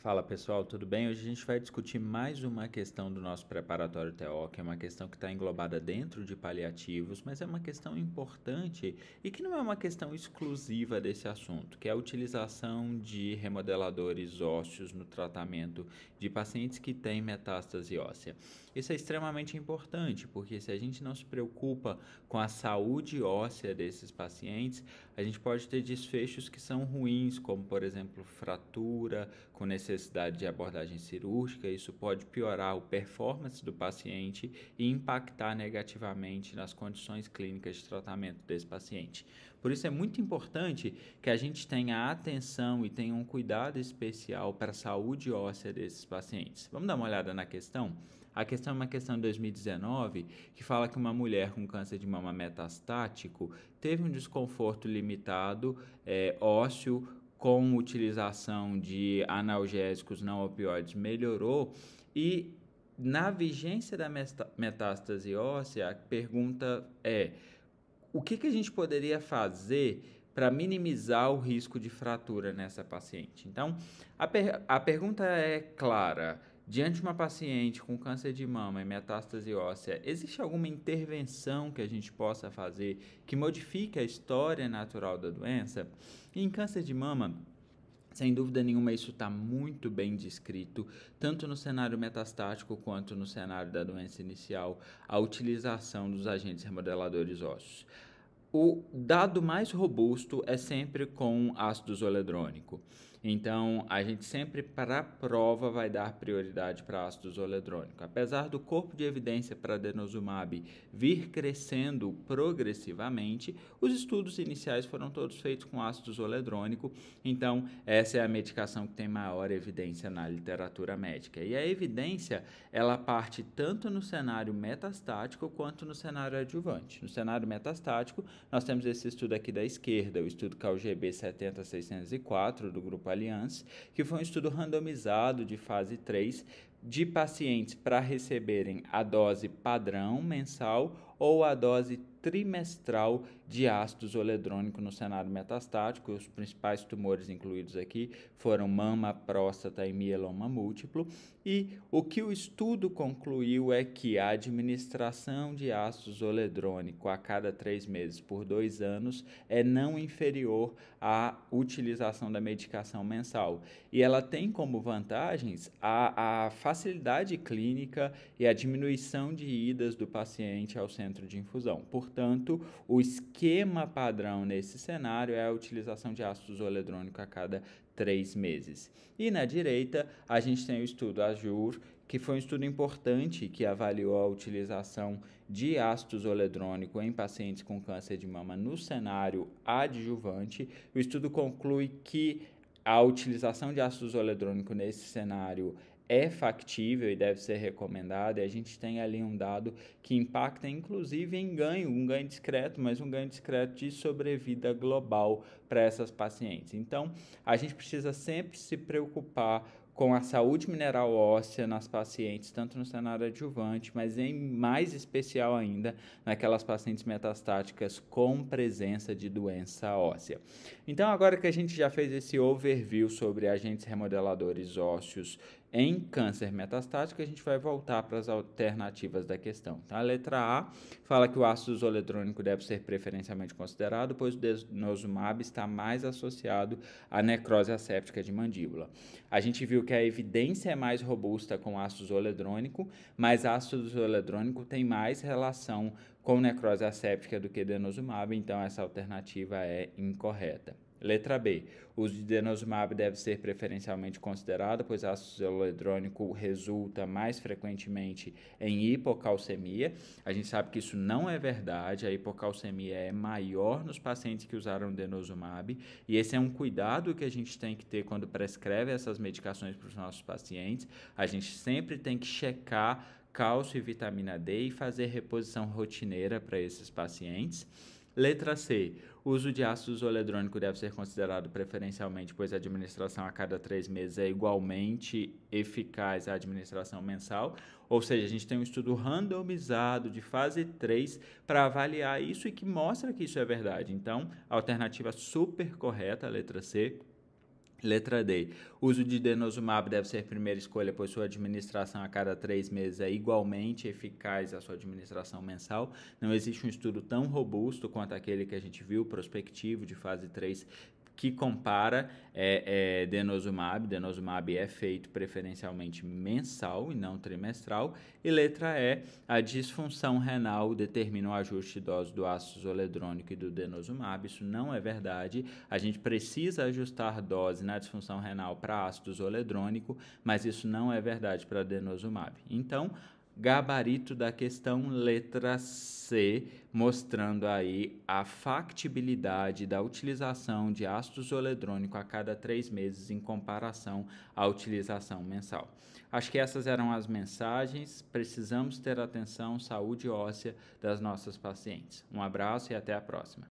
Fala pessoal, tudo bem? Hoje a gente vai discutir mais uma questão do nosso preparatório TO, que é uma questão que está englobada dentro de paliativos, mas é uma questão importante e que não é uma questão exclusiva desse assunto, que é a utilização de remodeladores ósseos no tratamento de pacientes que têm metástase óssea. Isso é extremamente importante, porque se a gente não se preocupa com a saúde óssea desses pacientes, a gente pode ter desfechos que são ruins, como por exemplo fratura, com necessidade de abordagem cirúrgica. Isso pode piorar a performance do paciente e impactar negativamente nas condições clínicas de tratamento desse paciente. Por isso é muito importante que a gente tenha atenção e tenha um cuidado especial para a saúde óssea desses pacientes. Vamos dar uma olhada na questão? A questão é uma questão de 2019 que fala que uma mulher com câncer de mama metastático teve um desconforto limitado ósseo com utilização de analgésicos não opioides melhorou e na vigência da metástase óssea, a pergunta é: o que a gente poderia fazer para minimizar o risco de fratura nessa paciente? Então, a pergunta é clara. Diante de uma paciente com câncer de mama e metástase óssea, existe alguma intervenção que a gente possa fazer que modifique a história natural da doença? E em câncer de mama, sem dúvida nenhuma, isso está muito bem descrito, tanto no cenário metastático quanto no cenário da doença inicial, a utilização dos agentes remodeladores ósseos. O dado mais robusto é sempre com ácido zoledrônico. Então, a gente sempre, para a prova, vai dar prioridade para ácido zoledrônico. Apesar do corpo de evidência para denosumab vir crescendo progressivamente, os estudos iniciais foram todos feitos com ácido zoledrônico. Então, essa é a medicação que tem maior evidência na literatura médica. E a evidência, ela parte tanto no cenário metastático quanto no cenário adjuvante. No cenário metastático, nós temos esse estudo aqui da esquerda, o estudo CALGB 70604 do Grupo Allianz, que foi um estudo randomizado de fase 3 de pacientes para receberem a dose padrão mensal ou a dose trimestral de ácido zoledrônico no cenário metastático. Os principais tumores incluídos aqui foram mama, próstata e mieloma múltiplo. E o que o estudo concluiu é que a administração de ácido zoledrônico a cada 3 meses por 2 anos é não inferior à utilização da medicação mensal. E ela tem como vantagens a facilidade clínica e a diminuição de idas do paciente ao centro de infusão. Portanto, o esquema padrão nesse cenário é a utilização de ácido zoledrônico a cada 3 meses. E na direita, a gente tem o estudo AJUR, que foi um estudo importante que avaliou a utilização de ácido zoledrônico em pacientes com câncer de mama no cenário adjuvante. O estudo conclui que a utilização de ácido zoledrônico nesse cenário é factível e deve ser recomendada, e a gente tem ali um dado que impacta inclusive em ganho, um ganho discreto, mas um ganho discreto de sobrevida global para essas pacientes. Então, a gente precisa sempre se preocupar com a saúde mineral óssea nas pacientes, tanto no cenário adjuvante, mas em mais especial ainda naquelas pacientes metastáticas com presença de doença óssea. Então, agora que a gente já fez esse overview sobre agentes remodeladores ósseos em câncer metastático, a gente vai voltar para as alternativas da questão. A letra A fala que o ácido zoledrônico deve ser preferencialmente considerado, pois o denosumab está mais associado à necrose asséptica de mandíbula. A gente viu que a evidência é mais robusta com ácido zoledrônico, mas ácido zoledrônico tem mais relação com necrose asséptica do que denosumab, então essa alternativa é incorreta. Letra B. O uso de denosumab deve ser preferencialmente considerado, pois ácido zoledrônico resulta mais frequentemente em hipocalcemia. A gente sabe que isso não é verdade, a hipocalcemia é maior nos pacientes que usaram denosumab, e esse é um cuidado que a gente tem que ter quando prescreve essas medicações para os nossos pacientes. A gente sempre tem que checar cálcio e vitamina D e fazer reposição rotineira para esses pacientes. Letra C. O uso de ácido zoledrônico deve ser considerado preferencialmente, pois a administração a cada 3 meses é igualmente eficaz à administração mensal. Ou seja, a gente tem um estudo randomizado de fase 3 para avaliar isso e que mostra que isso é verdade. Então, a alternativa super correta, a letra C. Letra D. Uso de denosumab deve ser primeira escolha, pois sua administração a cada 3 meses é igualmente eficaz à sua administração mensal. Não existe um estudo tão robusto quanto aquele que a gente viu, prospectivo, de fase 3, que compara denosumab. Denosumab é feito preferencialmente mensal e não trimestral. E letra E, a disfunção renal determina o ajuste de dose do ácido zoledrônico e do denosumab. Isso não é verdade. A gente precisa ajustar dose na disfunção renal para ácido zoledrônico, mas isso não é verdade para denosumab. Então, gabarito da questão, letra C, mostrando aí a factibilidade da utilização de ácido zoledrônico a cada 3 meses em comparação à utilização mensal. Acho que essas eram as mensagens. Precisamos ter atenção, saúde óssea das nossas pacientes. Um abraço e até a próxima.